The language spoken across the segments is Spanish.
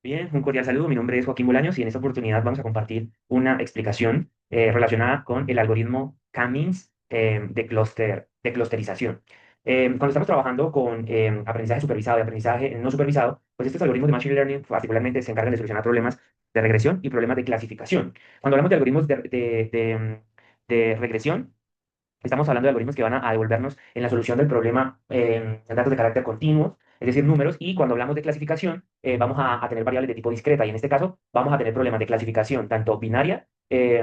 Bien, un cordial saludo. Mi nombre es Joaquín Bolaños y en esta oportunidad vamos a compartir una explicación relacionada con el algoritmo Cummings de clusterización. Cuando estamos trabajando con aprendizaje supervisado y aprendizaje no supervisado, pues estos algoritmos de Machine Learning particularmente se encargan de solucionar problemas de regresión y problemas de clasificación. Cuando hablamos de algoritmos de regresión, estamos hablando de algoritmos que van a devolvernos en la solución del problema datos de carácter continuo, es decir, números, y cuando hablamos de clasificación, vamos a tener variables de tipo discreta, y en este caso vamos a tener problemas de clasificación tanto binaria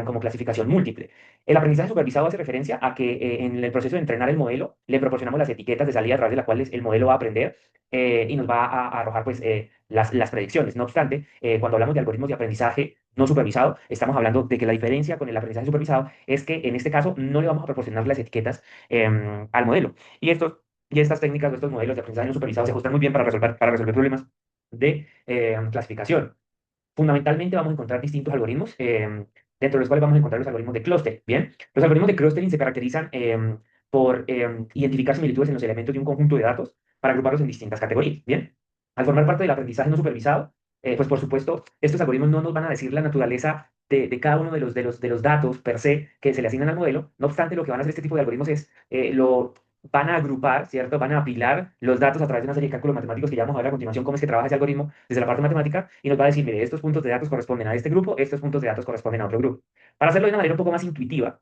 como clasificación múltiple. El aprendizaje supervisado hace referencia a que en el proceso de entrenar el modelo le proporcionamos las etiquetas de salida a través de las cuales el modelo va a aprender y nos va a arrojar pues, las predicciones. No obstante, cuando hablamos de algoritmos de aprendizaje no supervisado, estamos hablando de que la diferencia con el aprendizaje supervisado es que en este caso no le vamos a proporcionar las etiquetas al modelo. Y, y estas técnicas o estos modelos de aprendizaje no supervisado se ajustan muy bien para resolver problemas de clasificación. Fundamentalmente vamos a encontrar distintos algoritmos, dentro de los cuales vamos a encontrar los algoritmos de clustering. Bien, los algoritmos de clustering se caracterizan por identificar similitudes en los elementos de un conjunto de datos para agruparlos en distintas categorías. Bien, al formar parte del aprendizaje no supervisado, pues por supuesto, estos algoritmos no nos van a decir la naturaleza de cada uno de los datos per se que se le asignan al modelo. No obstante, lo que van a hacer este tipo de algoritmos es lo van a agrupar, ¿cierto? Van a apilar los datos a través de una serie de cálculos matemáticos que ya vamos a ver a continuación cómo es que trabaja ese algoritmo desde la parte matemática y nos va a decir, mire, estos puntos de datos corresponden a este grupo, estos puntos de datos corresponden a otro grupo. Para hacerlo de una manera un poco más intuitiva,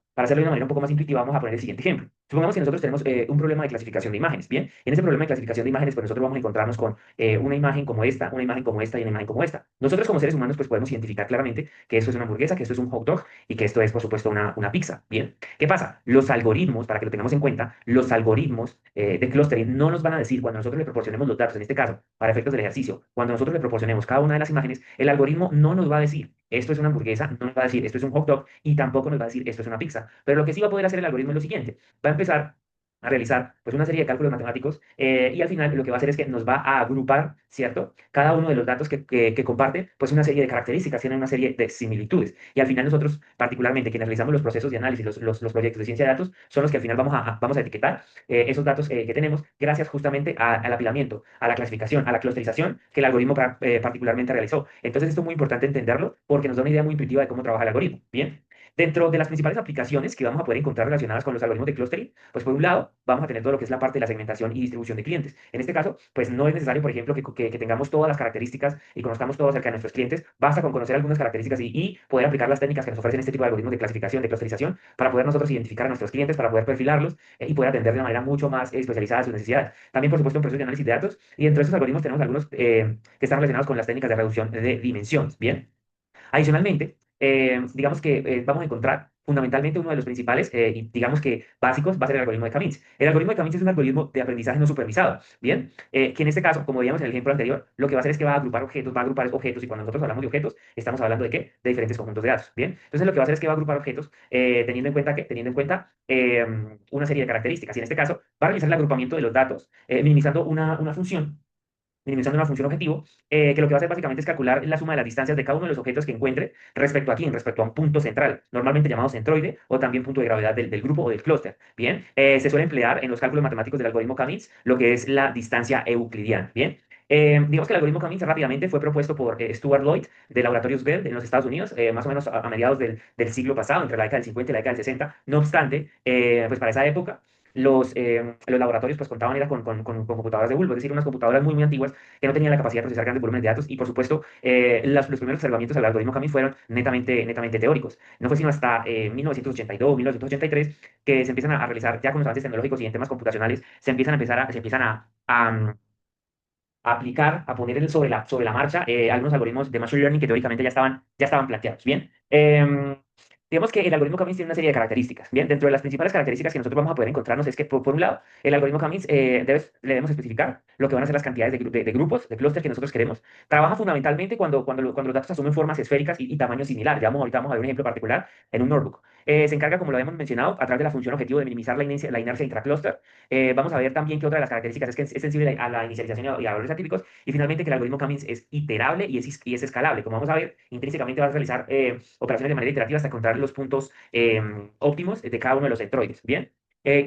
vamos a poner el siguiente ejemplo. Supongamos que nosotros tenemos un problema de clasificación de imágenes, ¿bien? En ese problema de clasificación de imágenes, pues nosotros vamos a encontrarnos con una imagen como esta, una imagen como esta y una imagen como esta. Nosotros como seres humanos, pues podemos identificar claramente que esto es una hamburguesa, que esto es un hot dog y que esto es, por supuesto, una pizza, ¿bien? ¿Qué pasa? Los algoritmos, para que lo tengamos en cuenta, los algoritmos de clustering no nos van a decir cuando nosotros le proporcionemos los datos, en este caso, para efectos del ejercicio, cuando nosotros le proporcionemos cada una de las imágenes, el algoritmo no nos va a decir esto es una hamburguesa, no nos va a decir esto es un hot dog y tampoco nos va a decir esto es una pizza. Pero lo que sí va a poder hacer el algoritmo es lo siguiente, va a empezar a realizar pues una serie de cálculos matemáticos y al final lo que va a hacer es que nos va a agrupar, ¿cierto? Cada uno de los datos que comparte, pues una serie de características, tienen una serie de similitudes. Y al final nosotros, particularmente quienes realizamos los procesos de análisis, los proyectos de ciencia de datos, son los que al final vamos a etiquetar esos datos que tenemos gracias justamente al apilamiento, a la clasificación, a la clusterización que el algoritmo particularmente realizó. Entonces esto es muy importante entenderlo porque nos da una idea muy intuitiva de cómo trabaja el algoritmo. Bien. Dentro de las principales aplicaciones que vamos a poder encontrar relacionadas con los algoritmos de clustering, pues por un lado vamos a tener todo lo que es la parte de la segmentación y distribución de clientes. En este caso, pues no es necesario, por ejemplo, que tengamos todas las características y conozcamos todo acerca de nuestros clientes. Basta con conocer algunas características y poder aplicar las técnicas que nos ofrecen este tipo de algoritmos de clasificación, de clusterización, para poder nosotros identificar a nuestros clientes, para poder perfilarlos y poder atender de una manera mucho más especializada a sus necesidades. También, por supuesto, un proceso de análisis de datos y dentro de estos algoritmos tenemos algunos que están relacionados con las técnicas de reducción de dimensiones. Bien. Adicionalmente, digamos que vamos a encontrar fundamentalmente uno de los principales y digamos que básicos va a ser el algoritmo de Camins. El algoritmo de Camins es un algoritmo de aprendizaje no supervisado, ¿bien? Que en este caso, como veíamos en el ejemplo anterior, lo que va a hacer es que va a agrupar objetos, y cuando nosotros hablamos de objetos, estamos hablando de ¿qué? De diferentes conjuntos de datos, ¿bien? Entonces lo que va a hacer es que va a agrupar objetos teniendo en cuenta una serie de características y en este caso va a realizar el agrupamiento de los datos minimizando una función objetivo, que lo que va a hacer básicamente es calcular la suma de las distancias de cada uno de los objetos que encuentre respecto a quién, respecto a un punto central, normalmente llamado centroide o también punto de gravedad del grupo o del clúster. Bien, se suele emplear en los cálculos matemáticos del algoritmo Camitz lo que es la distancia euclidiana. Bien. Digamos que el algoritmo Camitz rápidamente fue propuesto por Stuart Lloyd de Laboratorios Bell en los Estados Unidos, más o menos a mediados del siglo pasado, entre la década del 50 y la década del 60. No obstante, pues para esa época, los laboratorios pues contaban era con computadoras de bulbo, es decir, unas computadoras muy, muy antiguas que no tenían la capacidad de procesar grandes volúmenes de datos y por supuesto los primeros acercamientos al algoritmo Camus fueron netamente teóricos. No fue sino hasta 1982, 1983 que se empiezan a realizar ya con los avances tecnológicos y en temas computacionales se empiezan a aplicar, a poner sobre la marcha algunos algoritmos de Machine Learning que teóricamente ya estaban planteados. Bien. Digamos que el algoritmo Cummings tiene una serie de características. Bien, dentro de las principales características que nosotros vamos a poder encontrarnos es que, por un lado, el algoritmo Cummings le debemos especificar lo que van a ser las cantidades de grupos, de clústeres que nosotros queremos. Trabaja fundamentalmente cuando los datos asumen formas esféricas y tamaño similar. Ahorita vamos a ver un ejemplo particular en un notebook. Se encarga, como lo habíamos mencionado, a través de la función objetivo de minimizar la inercia intraclúster. Vamos a ver también que otra de las características es que es sensible a la inicialización y a valores atípicos. Y finalmente que el algoritmo Cummings es iterable y es escalable. Como vamos a ver, intrínsecamente va a realizar operaciones de manera iterativa hasta encontrar los puntos óptimos de cada uno de los centroides. Bien.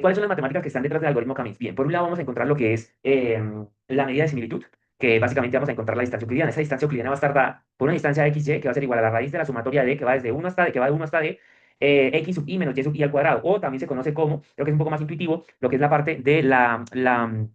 ¿Cuáles son las matemáticas que están detrás del algoritmo Cummings? Bien, por un lado vamos a encontrar lo que es la medida de similitud. que básicamente vamos a encontrar la distancia euclidiana. Esa distancia euclidiana va a estar dada por una distancia xy que va a ser igual a la raíz de la sumatoria de que va desde 1 hasta d, que va de 1 hasta d, x sub i menos y sub i al cuadrado, o también se conoce como, creo que es un poco más intuitivo, lo que es la parte de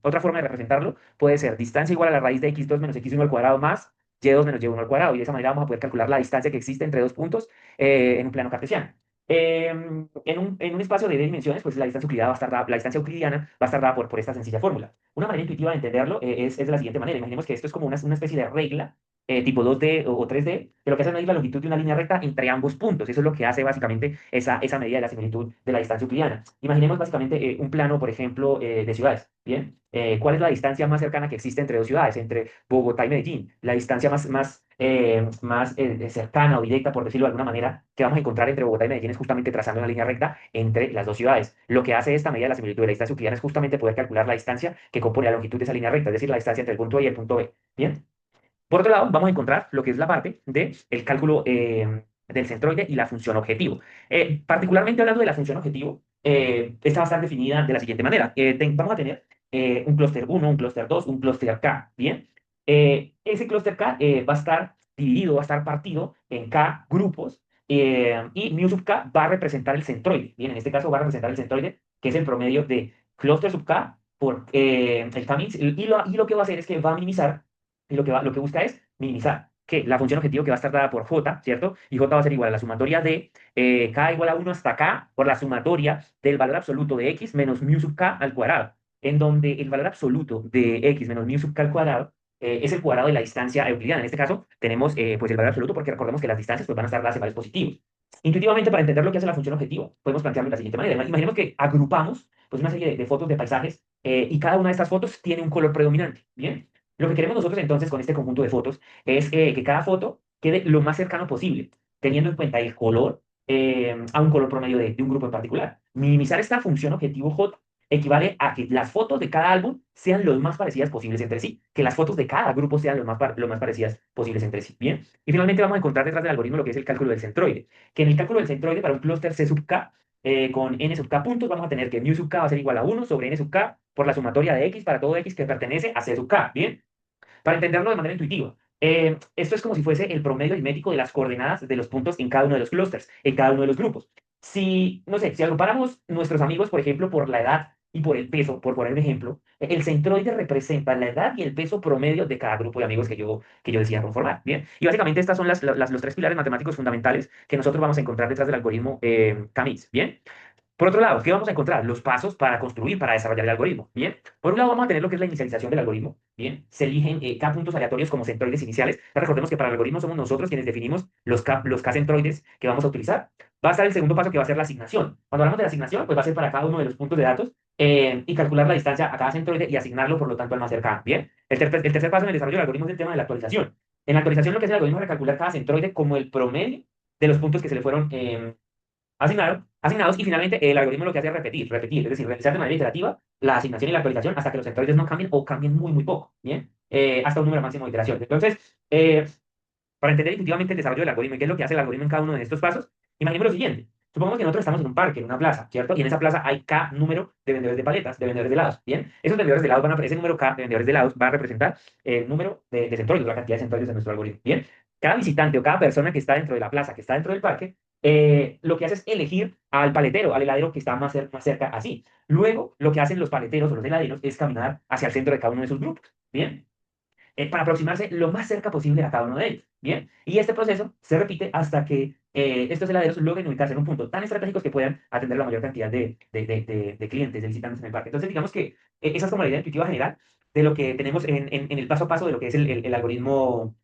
otra forma de representarlo, puede ser distancia igual a la raíz de x2 menos x1 al cuadrado más y2 menos y1 al cuadrado, y de esa manera vamos a poder calcular la distancia que existe entre dos puntos en un plano cartesiano. En un espacio de d dimensiones, pues la distancia euclidiana va a estar dada, la distancia euclidiana va a estar dada por esta sencilla fórmula. Una manera intuitiva de entenderlo es de la siguiente manera. Imaginemos que esto es como una especie de regla tipo 2D o 3D, que lo que hace es medir la longitud de una línea recta entre ambos puntos. Eso es lo que hace básicamente esa medida de la similitud de la distancia euclidiana. Imaginemos básicamente un plano, por ejemplo, de ciudades. Bien, ¿cuál es la distancia más cercana que existe entre dos ciudades, entre Bogotá y Medellín? La distancia más cercana o directa, por decirlo de alguna manera, que vamos a encontrar entre Bogotá y Medellín es justamente trazando una línea recta entre las dos ciudades. Lo que hace esta medida de la similitud de la distancia euclidiana es justamente poder calcular la distancia que compone la longitud de esa línea recta, es decir, la distancia entre el punto A y el punto B. Bien. Por otro lado, vamos a encontrar lo que es la parte del cálculo del centroide y la función objetivo. Particularmente hablando de la función objetivo, esta va a estar definida de la siguiente manera. Vamos a tener un clúster 1, un clúster 2, un clúster K. Bien, ese clúster K va a estar dividido, va a estar partido en K grupos y mu sub K va a representar el centroide. Bien, en este caso va a representar el centroide, que es el promedio de clúster sub K por el K min, y lo que va a hacer es que va a minimizar y lo que busca es minimizar que la función objetivo que va a estar dada por j, ¿cierto? Y j va a ser igual a la sumatoria de k igual a 1 hasta k por la sumatoria del valor absoluto de x menos mu sub k al cuadrado, en donde el valor absoluto de x menos mu sub k al cuadrado es el cuadrado de la distancia euclidiana. En este caso tenemos pues el valor absoluto porque recordemos que las distancias pues, van a estar dadas en valores positivos. Intuitivamente, para entender lo que hace la función objetivo, podemos plantearlo de la siguiente manera. Imaginemos que agrupamos pues, una serie de fotos de paisajes y cada una de estas fotos tiene un color predominante. Bien, lo que queremos nosotros entonces con este conjunto de fotos es que cada foto quede lo más cercano posible, teniendo en cuenta el color a un color promedio de un grupo en particular. Minimizar esta función objetivo J equivale a que las fotos de cada álbum sean lo más parecidas posibles entre sí, que las fotos de cada grupo sean lo más parecidas posibles entre sí. Bien, y finalmente vamos a encontrar detrás del algoritmo lo que es el cálculo del centroide, que en el cálculo del centroide para un clúster C sub K con n sub k puntos, vamos a tener que mu sub k va a ser igual a 1 sobre n sub k por la sumatoria de x para todo x que pertenece a C sub k. Bien, para entenderlo de manera intuitiva. Esto es como si fuese el promedio aritmético de las coordenadas de los puntos en cada uno de los clústeres, en cada uno de los grupos. Si, no sé, si agrupáramos nuestros amigos, por ejemplo, por la edad y por el peso, por poner un ejemplo, el centroide representa la edad y el peso promedio de cada grupo de amigos que yo decía conformar. Bien, y básicamente estas son los tres pilares matemáticos fundamentales que nosotros vamos a encontrar detrás del algoritmo Camis. Bien. Por otro lado, ¿qué vamos a encontrar? Los pasos para construir, para desarrollar el algoritmo. Bien, por un lado vamos a tener lo que es la inicialización del algoritmo. Bien, se eligen K puntos aleatorios como centroides iniciales. Ya recordemos que para el algoritmo somos nosotros quienes definimos los K centroides que vamos a utilizar. Va a estar el segundo paso que va a ser la asignación. Cuando hablamos de la asignación, pues va a ser para cada uno de los puntos de datos y calcular la distancia a cada centroide y asignarlo, por lo tanto, al más cercano. Bien, el tercer paso en el desarrollo del algoritmo es el tema de la actualización. En la actualización lo que hace el algoritmo es recalcular cada centroide como el promedio de los puntos que se le fueron asignados y finalmente el algoritmo lo que hace es repetir, es decir, realizar de manera iterativa la asignación y la actualización hasta que los centroides no cambien o cambien muy, muy poco, ¿bien? Hasta un número máximo de iteraciones. Entonces, para entender intuitivamente el desarrollo del algoritmo y qué es lo que hace el algoritmo en cada uno de estos pasos, imaginemos lo siguiente. Supongamos que nosotros estamos en un parque, en una plaza, ¿cierto? Y en esa plaza hay K número de vendedores de paletas, de vendedores de helados, ¿bien? Esos vendedores de helados ese número K de vendedores de helados va a representar el número de centroides, la cantidad de centroides de nuestro algoritmo, ¿bien? Cada visitante o cada persona que está dentro de la plaza, que está dentro del parque, lo que hace es elegir al paletero, al heladero que está más cerca así. Luego, lo que hacen los paleteros o los heladeros es caminar hacia el centro de cada uno de sus grupos, ¿bien? Para aproximarse lo más cerca posible a cada uno de ellos. Bien, y este proceso se repite hasta que estos heladeros logren ubicarse en un punto tan estratégico que puedan atender la mayor cantidad de clientes, de visitantes en el parque. Entonces, digamos que esa es como la idea intuitiva general de lo que tenemos en el paso a paso de lo que es el algoritmo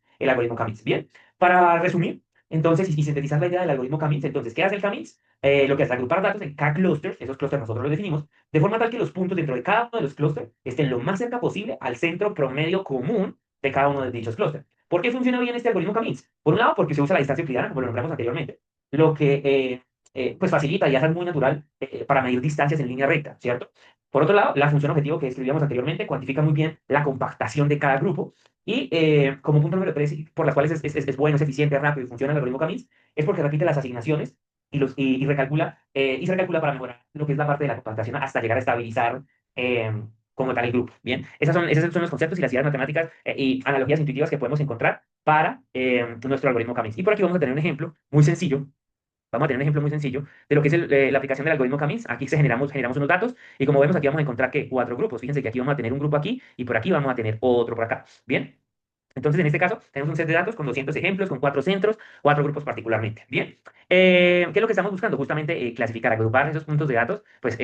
Camis. Bien, para resumir, entonces, y sintetizar la idea del algoritmo Camis, entonces, ¿qué hace el Camis? Lo que hace es agrupar datos en K clusters, esos clusters nosotros los definimos, de forma tal que los puntos dentro de cada uno de los clústeres estén lo más cerca posible al centro promedio común de cada uno de dichos clústeres. ¿Por qué funciona bien este algoritmo Camis? Por un lado, porque se usa la distancia euclidiana, como lo nombramos anteriormente, lo que pues facilita y hace muy natural para medir distancias en línea recta, ¿cierto? Por otro lado, la función objetivo que escribíamos anteriormente cuantifica muy bien la compactación de cada grupo y como punto número 3, por las cuales es bueno, es eficiente, es rápido y funciona el algoritmo Camis, es porque repite las asignaciones y recalcula para mejorar lo que es la parte de la compactación hasta llegar a estabilizar como tal el grupo. Bien, esos son los conceptos y las ideas matemáticas y analogías intuitivas que podemos encontrar para nuestro algoritmo Cummings. Y por aquí vamos a tener un ejemplo muy sencillo. Vamos a tener un ejemplo muy sencillo de lo que es la aplicación del algoritmo Cummings. Aquí generamos unos datos y como vemos aquí vamos a encontrar que cuatro grupos. Fíjense que aquí vamos a tener un grupo aquí y por aquí vamos a tener otro por acá. Bien. Entonces, en este caso, tenemos un set de datos con 200 ejemplos, con cuatro centros, cuatro grupos particularmente. Bien, ¿qué es lo que estamos buscando? Justamente clasificar, agrupar esos puntos de datos pues,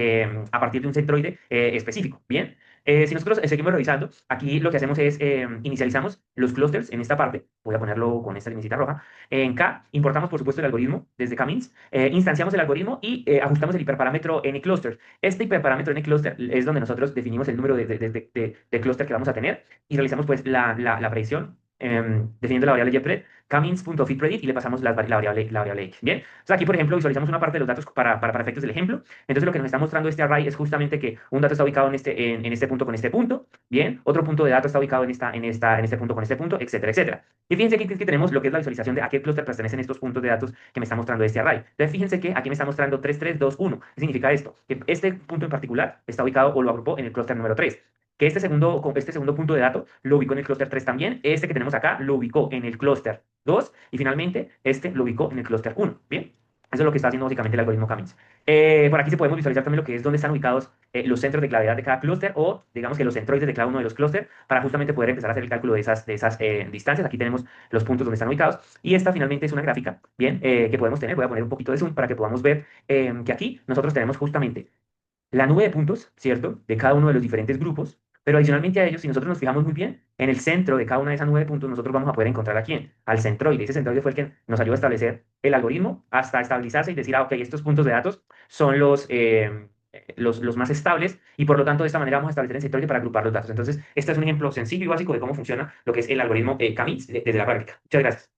a partir de un centroide específico. Bien, si nosotros seguimos revisando, aquí lo que hacemos es inicializamos los clusters en esta parte. Voy a ponerlo con esta linecita roja. En K, importamos por supuesto el algoritmo desde K-means, instanciamos el algoritmo y ajustamos el hiperparámetro n-cluster. Este hiperparámetro n-cluster es donde nosotros definimos el número de clúster que vamos a tener y realizamos pues la predicción definiendo la variable YPRED, Cummings.fitPredict y le pasamos la variable X. Bien, entonces aquí por ejemplo visualizamos una parte de los datos para efectos del ejemplo. Entonces lo que nos está mostrando este array es justamente que un dato está ubicado en este punto con este punto, bien, otro punto de dato está ubicado en este punto con este punto, etcétera, etcétera. Y fíjense aquí que tenemos lo que es la visualización de a qué clúster pertenecen estos puntos de datos que me está mostrando este array. Entonces fíjense que aquí me está mostrando 3, 3, 2, 1. ¿Qué significa esto? Que este punto en particular está ubicado o lo agrupó en el clúster número 3, que este segundo punto de dato lo ubicó en el clúster 3 también, este que tenemos acá lo ubicó en el clúster 2 y finalmente este lo ubicó en el clúster 1. Bien, eso es lo que está haciendo básicamente el algoritmo Cummings. Por aquí se podemos visualizar también lo que es dónde están ubicados los centros de gravedad de cada clúster o digamos que los centroides de cada uno de los clústeres para justamente poder empezar a hacer el cálculo de esas distancias. Aquí tenemos los puntos donde están ubicados y esta finalmente es una gráfica, bien, que podemos tener. Voy a poner un poquito de zoom para que podamos ver que aquí nosotros tenemos justamente la nube de puntos, ¿cierto? De cada uno de los diferentes grupos, pero adicionalmente a ellos, si nosotros nos fijamos muy bien, en el centro de cada una de esas nube de puntos, nosotros vamos a poder encontrar a quién, al centroide. Ese centroide fue el que nos ayudó a establecer el algoritmo hasta estabilizarse y decir, ok, estos puntos de datos son los más estables y por lo tanto de esta manera vamos a establecer el centroide para agrupar los datos. Entonces, este es un ejemplo sencillo y básico de cómo funciona lo que es el algoritmo Cummings desde la práctica. Muchas gracias.